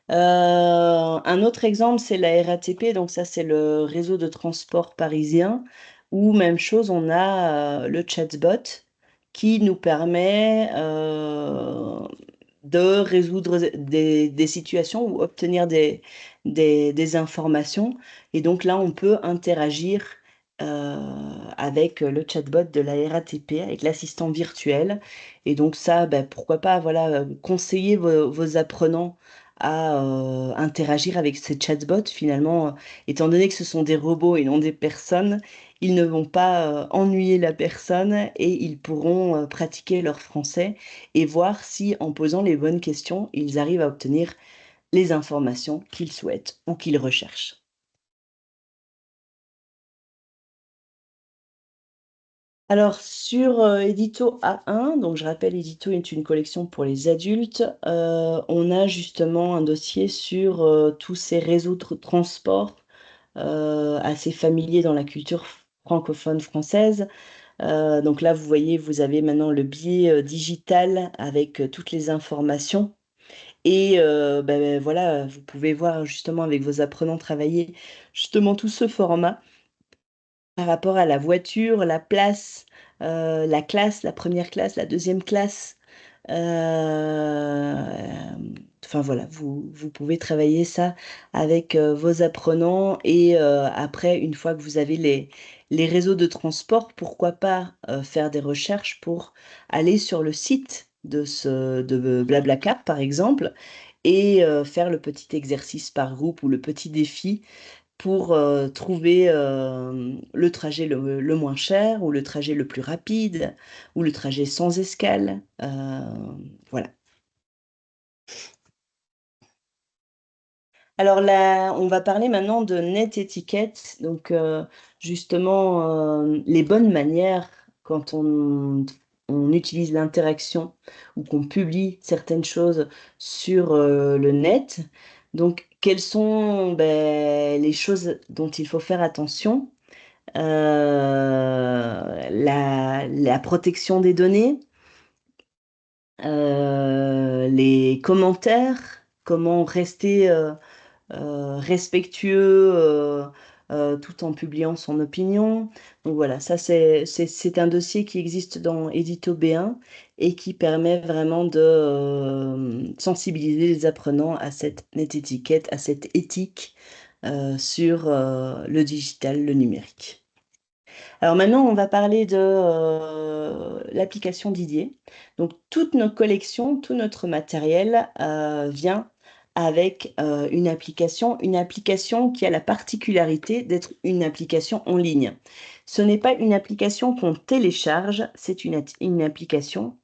[SPEAKER 1] Un autre exemple, c'est la RATP, donc ça, c'est le réseau de transport parisien, où même chose, on a, le chatbot qui nous permet, de résoudre des situations ou obtenir des informations. Et donc là, on peut interagir avec le chatbot de la RATP, avec l'assistant virtuel. Et donc ça, ben, pourquoi pas, voilà, conseiller vos apprenants à interagir avec ces chatbots. Finalement, étant donné que ce sont des robots et non des personnes, ils ne vont pas ennuyer la personne et ils pourront pratiquer leur français et voir si, en posant les bonnes questions, ils arrivent à obtenir les informations qu'ils souhaitent ou qu'ils recherchent. Alors, sur Édito A1, donc je rappelle, Édito est une collection pour les adultes, on a justement un dossier sur tous ces réseaux de transport assez familiers dans la culture francophone française. Donc là, vous voyez, vous avez maintenant le billet digital avec toutes les informations. Et ben, voilà, vous pouvez voir justement avec vos apprenants travailler justement tout ce format par rapport à la voiture, la place, la classe, la première classe, la deuxième classe. Enfin voilà, vous pouvez travailler ça avec vos apprenants et après, une fois que vous avez les réseaux de transport, pourquoi pas faire des recherches pour aller sur le site de Blablacar, par exemple, et faire le petit exercice par groupe ou le petit défi pour trouver le trajet le moins cher ou le trajet le plus rapide ou le trajet sans escale. Voilà. Alors là, on va parler maintenant de NetEtiquette, donc justement les bonnes manières quand on utilise l'interaction ou qu'on publie certaines choses sur le net. Donc, quelles sont ben, les choses dont il faut faire attention? La protection des données, les commentaires, comment rester respectueux tout en publiant son opinion. Donc voilà, ça c'est un dossier qui existe dans Édito B1 et qui permet vraiment de sensibiliser les apprenants à cette étiquette, à cette éthique sur le digital, le numérique. Alors maintenant, on va parler de l'application Didier. Donc toute notre collection, tout notre matériel vient avec une application qui a la particularité d'être une application en ligne. Ce n'est pas une application qu'on télécharge, c'est une application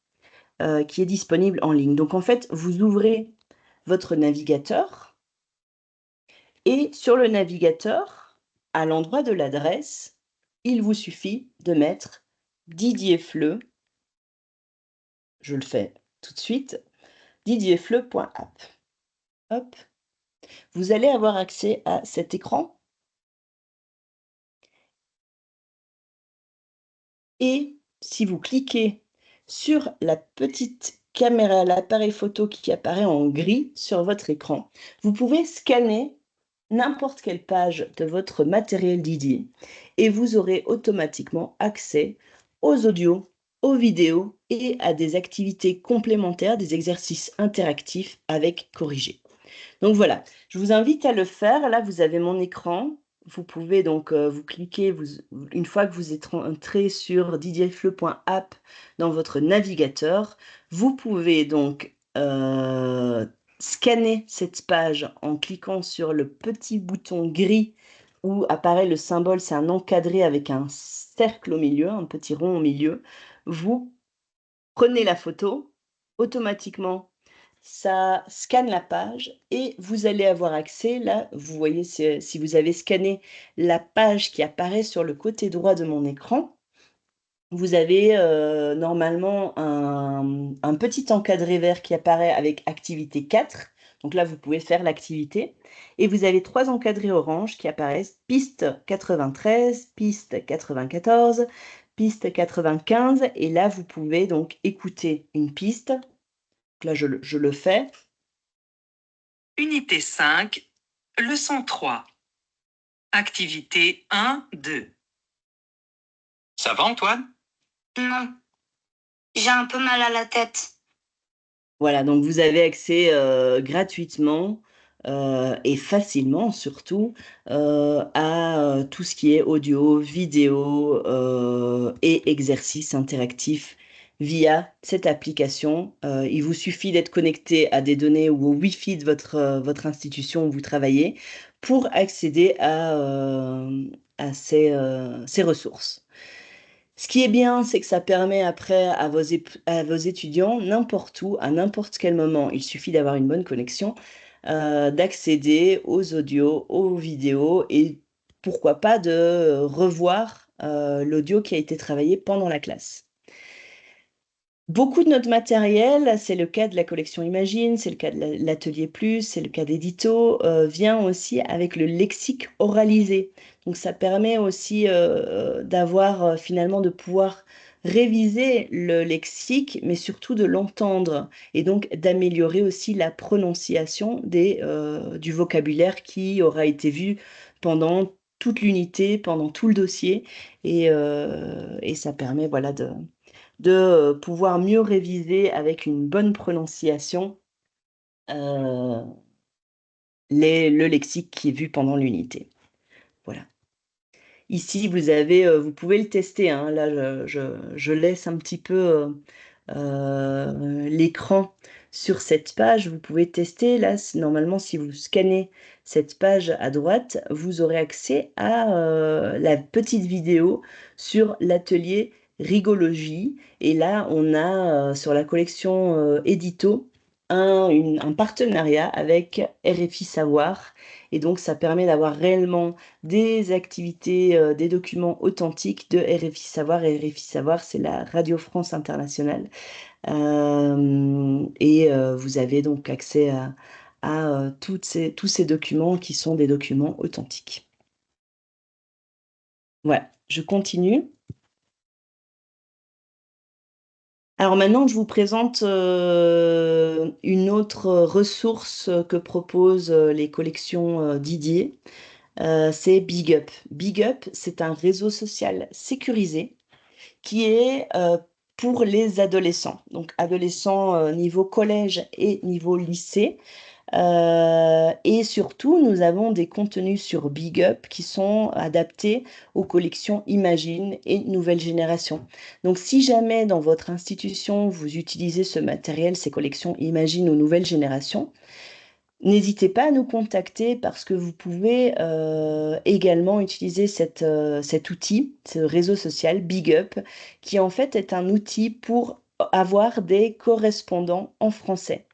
[SPEAKER 1] qui est disponible en ligne. Donc en fait, vous ouvrez votre navigateur et sur le navigateur, à l'endroit de l'adresse, il vous suffit de mettre Didier Fleu, je le fais tout de suite, didierfleu.app. Hop, vous allez avoir accès à cet écran et si vous cliquez sur la petite caméra, l'appareil photo qui apparaît en gris sur votre écran, vous pouvez scanner n'importe quelle page de votre matériel Didier et vous aurez automatiquement accès aux audios, aux vidéos et à des activités complémentaires, des exercices interactifs avec Corriger. Donc voilà, je vous invite à le faire. Là, vous avez mon écran. Vous pouvez donc vous cliquer, une fois que vous êtes entré sur didierfleu.app dans votre navigateur, vous pouvez donc scanner cette page en cliquant sur le petit bouton gris où apparaît le symbole, c'est un encadré avec un cercle au milieu, un petit rond au milieu. Vous prenez la photo, automatiquement, ça scanne la page et vous allez avoir accès, là, vous voyez, si vous avez scanné la page qui apparaît sur le côté droit de mon écran, vous avez normalement un petit encadré vert qui apparaît avec activité 4. Donc là, vous pouvez faire l'activité. Et vous avez 3 encadrés orange qui apparaissent piste 93, piste 94, piste 95. Et là, vous pouvez donc écouter une piste. Donc là, je le fais.
[SPEAKER 2] Unité 5, leçon 3. Activité 1, 2. Ça va, Antoine?
[SPEAKER 3] Non, j'ai un peu mal à la tête.
[SPEAKER 1] Voilà, donc vous avez accès gratuitement et facilement surtout à tout ce qui est audio, vidéo et exercices interactifs via cette application. Il vous suffit d'être connecté à des données ou au Wi-Fi de votre institution où vous travaillez pour accéder à ces ressources. Ce qui est bien, c'est que ça permet après à vos étudiants, n'importe où, à n'importe quel moment, il suffit d'avoir une bonne connexion, d'accéder aux audios, aux vidéos et pourquoi pas de revoir l'audio qui a été travaillé pendant la classe. Beaucoup de notre matériel, c'est le cas de la collection Imagine, c'est le cas de l'Atelier Plus, c'est le cas d'Edito, vient aussi avec le lexique oralisé. Donc ça permet aussi d'avoir finalement de pouvoir réviser le lexique, mais surtout de l'entendre et donc d'améliorer aussi la prononciation du vocabulaire qui aura été vu pendant toute l'unité, pendant tout le dossier. Et ça permet voilà, de pouvoir mieux réviser avec une bonne prononciation euh, le lexique qui est vu pendant l'unité. Voilà. Ici, vous pouvez le tester, hein. Là, je laisse un petit peu l'écran sur cette page. Vous pouvez tester. Là, normalement, si vous scannez cette page à droite, vous aurez accès à la petite vidéo sur l'atelier Rigologie. Et là, on a sur la collection Édito un partenariat avec RFI Savoir. Et donc, ça permet d'avoir réellement des activités, des documents authentiques de RFI Savoir. Et RFI Savoir, c'est la Radio France Internationale. Vous avez donc accès à tous ces documents qui sont des documents authentiques. Voilà, je continue. Alors maintenant, je vous présente une autre ressource que proposent les collections Didier. C'est Big Up. Big Up, c'est un réseau social sécurisé qui est pour les adolescents. Donc adolescents niveau collège et niveau lycée. Et surtout, nous avons des contenus sur Big Up qui sont adaptés aux collections Imagine et Nouvelle Génération. Donc, si jamais dans votre institution, vous utilisez ce matériel, ces collections Imagine ou Nouvelle Génération, n'hésitez pas à nous contacter parce que vous pouvez également utiliser cet outil, ce réseau social Big Up, qui en fait est un outil pour avoir des correspondants en français.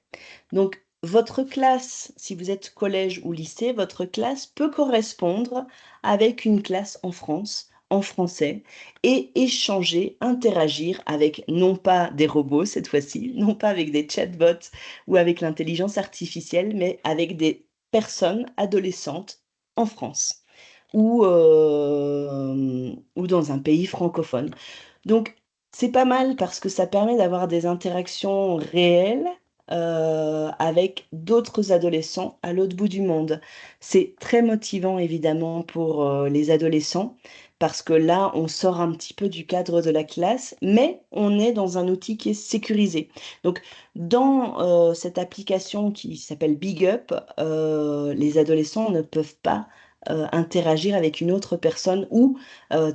[SPEAKER 1] Donc, votre classe, si vous êtes collège ou lycée, votre classe peut correspondre avec une classe en France, en français, et échanger, interagir avec non pas des robots cette fois-ci, non pas avec des chatbots ou avec l'intelligence artificielle, mais avec des personnes adolescentes en France ou dans un pays francophone. Donc, c'est pas mal parce que ça permet d'avoir des interactions réelles avec d'autres adolescents à l'autre bout du monde. C'est très motivant, évidemment, pour les adolescents parce que là, on sort un petit peu du cadre de la classe, mais on est dans un outil qui est sécurisé. Donc, dans cette application qui s'appelle Big Up, les adolescents ne peuvent pas interagir avec une autre personne ou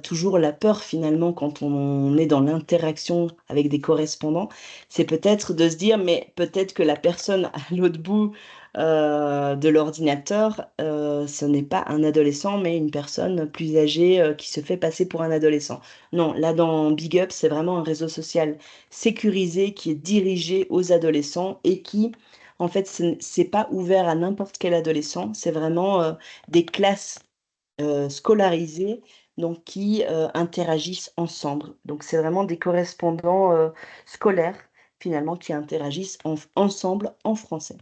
[SPEAKER 1] toujours la peur finalement quand on est dans l'interaction avec des correspondants, c'est peut-être de se dire mais peut-être que la personne à l'autre bout de l'ordinateur, ce n'est pas un adolescent mais une personne plus âgée qui se fait passer pour un adolescent. Non, là dans Big Up, c'est vraiment un réseau social sécurisé qui est dirigé aux adolescents et qui en fait, c'est pas ouvert à n'importe quel adolescent, c'est vraiment des classes scolarisées donc qui interagissent ensemble. Donc c'est vraiment des correspondants scolaires finalement qui interagissent ensemble en français.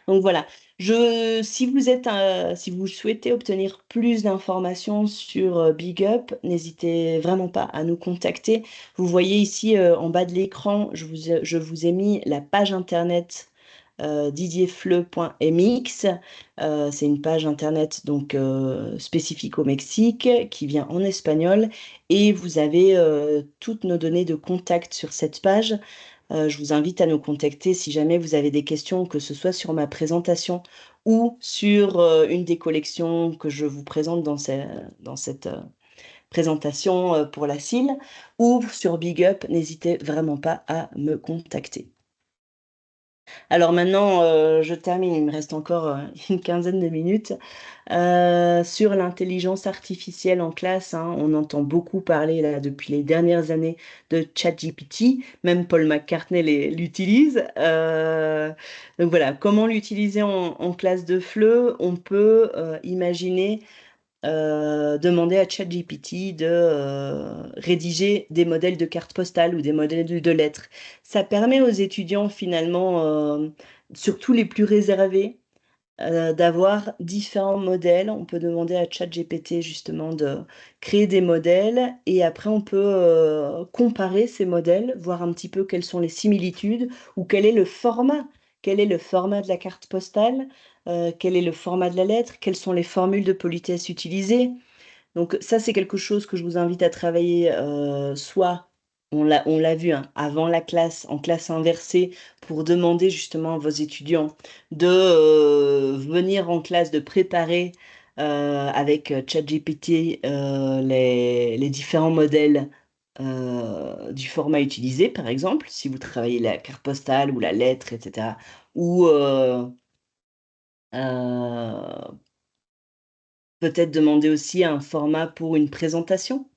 [SPEAKER 1] Donc voilà, si vous souhaitez obtenir plus d'informations sur Big Up, n'hésitez vraiment pas à nous contacter. Vous voyez ici en bas de l'écran, je vous ai mis la page internet didierfleu.mx. C'est une page internet donc spécifique au Mexique qui vient en espagnol et vous avez toutes nos données de contact sur cette page. Je vous invite à nous contacter si jamais vous avez des questions, que ce soit sur ma présentation ou sur une des collections que je vous présente dans cette présentation pour la CIL, ou sur Big Up. N'hésitez vraiment pas à me contacter. Alors maintenant, je termine, il me reste encore une quinzaine de minutes. Sur l'intelligence artificielle en classe, hein, on entend beaucoup parler là, depuis les dernières années de ChatGPT, même Paul McCartney l'utilise. Donc voilà, comment l'utiliser en classe de FLE? On peut imaginer demander à ChatGPT de rédiger des modèles de cartes postales ou des modèles de lettres. Ça permet aux étudiants finalement, surtout les plus réservés, d'avoir différents modèles. On peut demander à ChatGPT justement de créer des modèles et après on peut comparer ces modèles, voir un petit peu quelles sont les similitudes ou quel est le format. Quel est le format de la carte postale? Quel est le format de la lettre? Quelles sont les formules de politesse utilisées? Donc ça, c'est quelque chose que je vous invite à travailler, soit on l'a vu, hein, avant la classe, en classe inversée, pour demander justement à vos étudiants de venir en classe, de préparer avec ChatGPT les différents modèles du format utilisé, par exemple, si vous travaillez la carte postale ou la lettre, etc. Ou euh, peut-être demander aussi un format pour une présentation.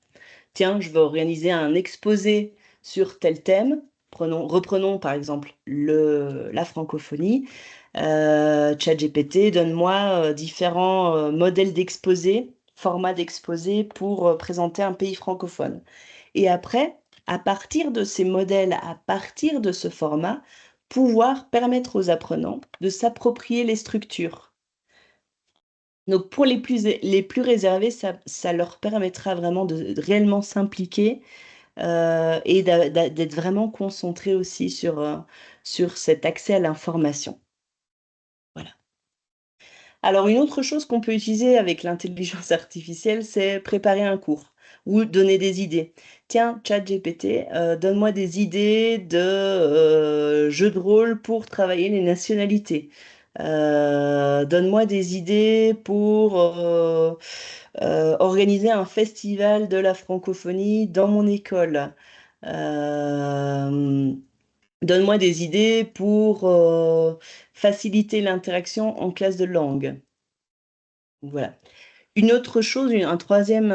[SPEAKER 1] Tiens, je veux organiser un exposé sur tel thème. Reprenons par exemple la francophonie. ChatGPT, donne-moi différents modèles d'exposé, formats d'exposé pour présenter un pays francophone. Et après, à partir de ces modèles, à partir de ce format, pouvoir permettre aux apprenants de s'approprier les structures. Donc pour les plus réservés, ça leur permettra vraiment de réellement s'impliquer et d'être vraiment concentrés aussi sur cet accès à l'information. Voilà. Alors une autre chose qu'on peut utiliser avec l'intelligence artificielle, c'est préparer un cours ou donner des idées. Tiens, ChatGPT, donne-moi des idées de jeux de rôle pour travailler les nationalités. Donne-moi des idées pour organiser un festival de la francophonie dans mon école. Euh, Donne-moi des idées pour faciliter l'interaction en classe de langue. Voilà. Une autre chose, une troisième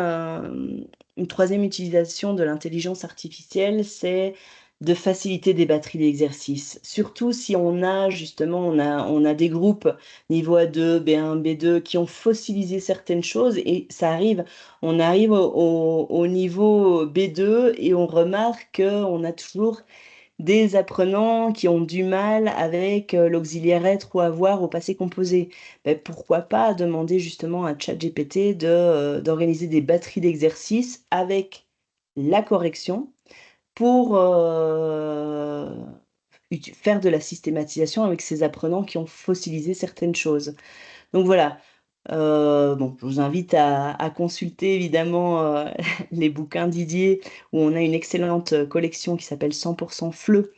[SPEAKER 1] utilisation de l'intelligence artificielle, c'est de faciliter des batteries d'exercice. Surtout si on a justement, on a des groupes niveau A2, B1, B2 qui ont fossilisé certaines choses et ça arrive, on arrive au niveau B2 et on remarque qu'on a toujours des apprenants qui ont du mal avec l'auxiliaire être ou avoir au passé composé. Ben, pourquoi pas demander justement à ChatGPT d'organiser des batteries d'exercices avec la correction pour faire de la systématisation avec ces apprenants qui ont fossilisé certaines choses. Donc voilà. Bon, je vous invite à consulter évidemment les bouquins Didier, où on a une excellente collection qui s'appelle 100% FLE,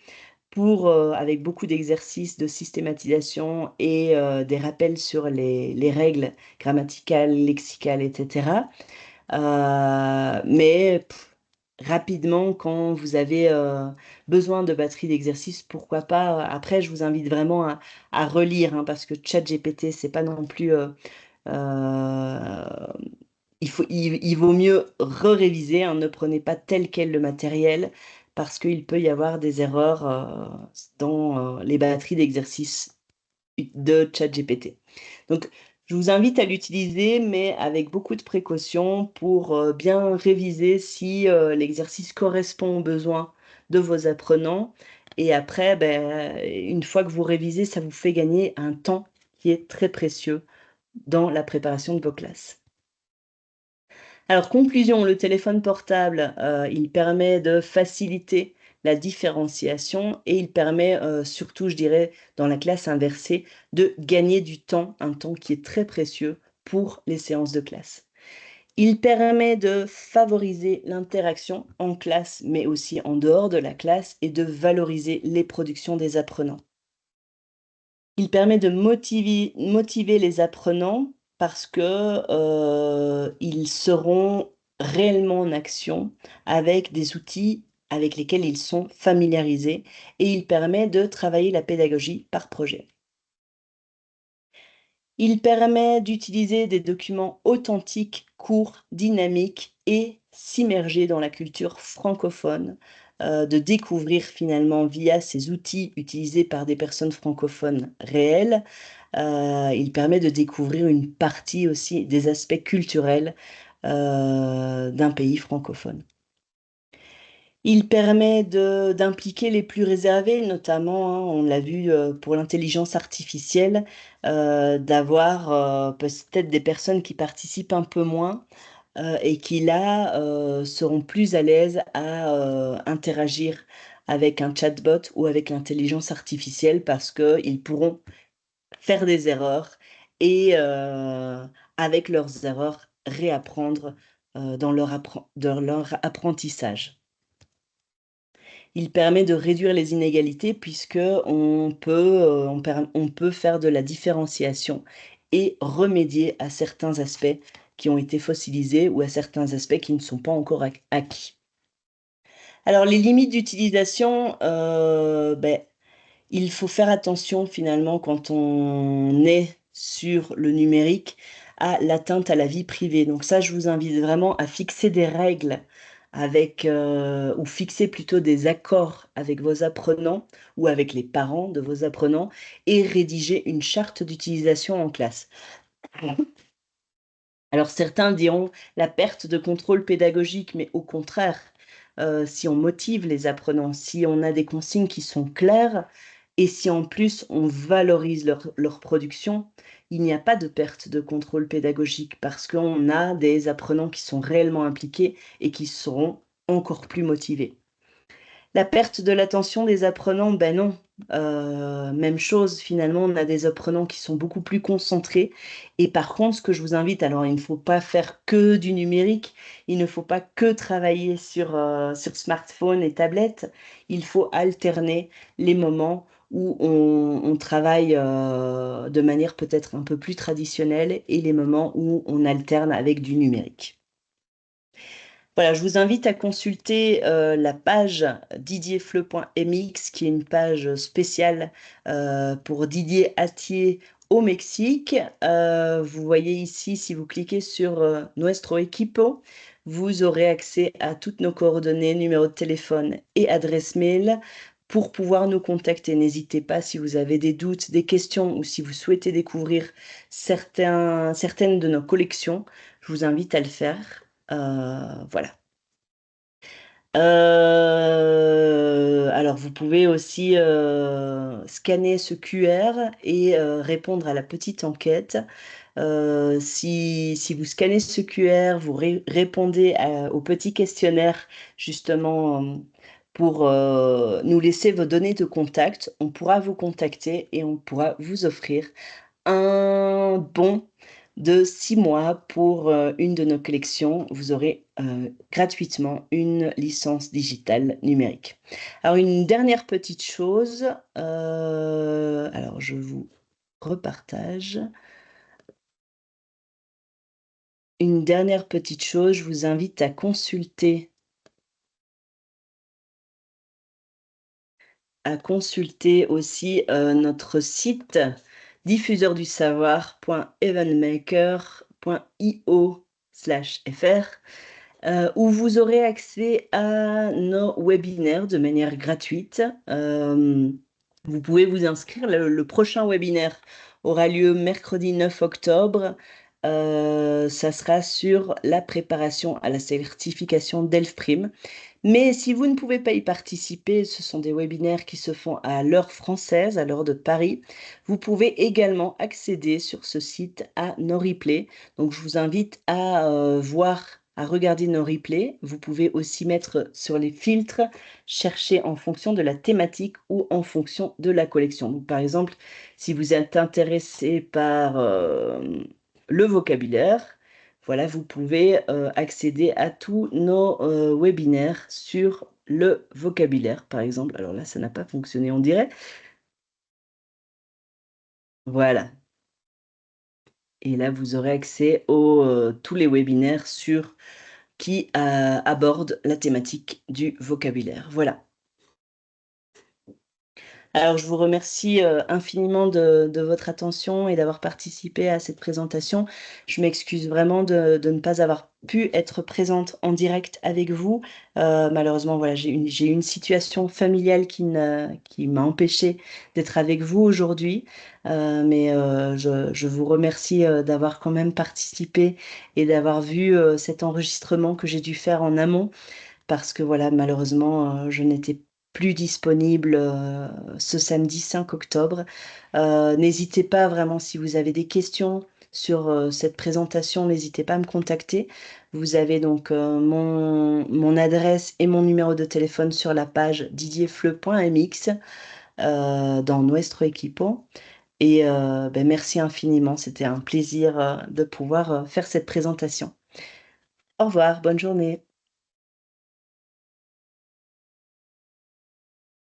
[SPEAKER 1] pour, avec beaucoup d'exercices de systématisation et des rappels sur les règles grammaticales, lexicales, etc. Mais rapidement, quand vous avez besoin de batterie d'exercice, pourquoi pas. Après, je vous invite vraiment à relire, hein, parce que ChatGPT, c'est pas non plus. Euh, il vaut mieux re-réviser, hein, ne prenez pas tel quel le matériel parce qu'il peut y avoir des erreurs dans les batteries d'exercice de ChatGPT. Donc, je vous invite à l'utiliser, mais avec beaucoup de précautions pour bien réviser si l'exercice correspond aux besoins de vos apprenants. Et après, ben, une fois que vous révisez, ça vous fait gagner un temps qui est très précieux dans la préparation de vos classes. Alors, conclusion, le téléphone portable, il permet de faciliter la différenciation et il permet surtout, je dirais, dans la classe inversée, de gagner du temps, un temps qui est très précieux pour les séances de classe. Il permet de favoriser l'interaction en classe, mais aussi en dehors de la classe, et de valoriser les productions des apprenants. Il permet de motiver les apprenants parce que, ils seront réellement en action avec des outils avec lesquels ils sont familiarisés, et il permet de travailler la pédagogie par projet. Il permet d'utiliser des documents authentiques, courts, dynamiques et s'immerger dans la culture francophone, de découvrir finalement via ces outils utilisés par des personnes francophones réelles, il permet de découvrir une partie aussi des aspects culturels, d'un pays francophone. Il permet d'impliquer les plus réservés, notamment, hein, on l'a vu, pour l'intelligence artificielle, d'avoir, peut-être des personnes qui participent un peu moins, et qui là, seront plus à l'aise à, interagir avec un chatbot ou avec l'intelligence artificielle parce qu'ils pourront faire des erreurs et avec leurs erreurs, réapprendre, dans leur apprentissage. Il permet de réduire les inégalités puisqu'on peut, on peut faire de la différenciation et remédier à certains aspects qui ont été fossilisés ou à certains aspects qui ne sont pas encore acquis. Alors les limites d'utilisation, il faut faire attention finalement quand on est sur le numérique à l'atteinte à la vie privée. Donc ça, je vous invite vraiment à fixer des règles avec, ou fixer plutôt des accords avec vos apprenants ou avec les parents de vos apprenants et rédiger une charte d'utilisation en classe. Alors certains diront la perte de contrôle pédagogique, mais au contraire, si on motive les apprenants, si on a des consignes qui sont claires et si en plus on valorise leur production, il n'y a pas de perte de contrôle pédagogique parce qu'on a des apprenants qui sont réellement impliqués et qui seront encore plus motivés. La perte de l'attention des apprenants, ben non. Même chose, finalement, on a des apprenants qui sont beaucoup plus concentrés. Et par contre, ce que je vous invite, alors il ne faut pas faire que du numérique, il ne faut pas que travailler sur smartphone et tablette, il faut alterner les moments où on travaille de manière peut-être un peu plus traditionnelle et les moments où on alterne avec du numérique. Voilà, je vous invite à consulter, la page didierfleu.mx qui est une page spéciale, pour Didier Atier au Mexique. Vous voyez ici, si vous cliquez sur, Nuestro Equipo, vous aurez accès à toutes nos coordonnées, numéro de téléphone et adresse mail pour pouvoir nous contacter. N'hésitez pas si vous avez des doutes, des questions ou si vous souhaitez découvrir certaines de nos collections, je vous invite à le faire. Voilà. Alors vous pouvez aussi, scanner ce QR et répondre à la petite enquête. Si vous scannez ce QR, vous répondez au petit questionnaire justement, pour nous laisser vos données de contact. On pourra vous contacter et on pourra vous offrir un bon de 6 mois pour, une de nos collections. Vous aurez, gratuitement une licence digitale numérique. Alors une dernière petite chose, alors je vous repartage. Une dernière petite chose, je vous invite à consulter aussi, notre site diffuseurdusavoir.evenmaker.io/fr, où vous aurez accès à nos webinaires de manière gratuite. Vous pouvez vous inscrire. Le prochain webinaire aura lieu mercredi 9 octobre. Ça sera sur la préparation à la certification DELFPRIM. Mais si vous ne pouvez pas y participer, ce sont des webinaires qui se font à l'heure française, à l'heure de Paris. Vous pouvez également accéder sur ce site à nos replays. Donc je vous invite à à regarder nos replays. Vous pouvez aussi mettre sur les filtres, chercher en fonction de la thématique ou en fonction de la collection. Donc, par exemple, si vous êtes intéressé par le vocabulaire, voilà, vous pouvez accéder à tous nos webinaires sur le vocabulaire, par exemple. Alors là, ça n'a pas fonctionné, on dirait. Voilà. Et là, vous aurez accès aux tous les webinaires qui abordent la thématique du vocabulaire. Voilà. Alors, je vous remercie infiniment de votre attention et d'avoir participé à cette présentation. Je m'excuse vraiment de ne pas avoir pu être présente en direct avec vous. Malheureusement, voilà, j'ai une situation familiale qui m'a empêchée d'être avec vous aujourd'hui. Mais je vous remercie d'avoir quand même participé et d'avoir vu cet enregistrement que j'ai dû faire en amont parce que voilà, malheureusement, je n'étais plus disponible ce samedi 5 octobre. N'hésitez pas vraiment si vous avez des questions sur cette présentation, n'hésitez pas à me contacter. Vous avez donc mon adresse et mon numéro de téléphone sur la page didierfleu.mx dans Nuestro Equipo. Et ben, merci infiniment, c'était un plaisir de pouvoir faire cette présentation. Au revoir, bonne journée.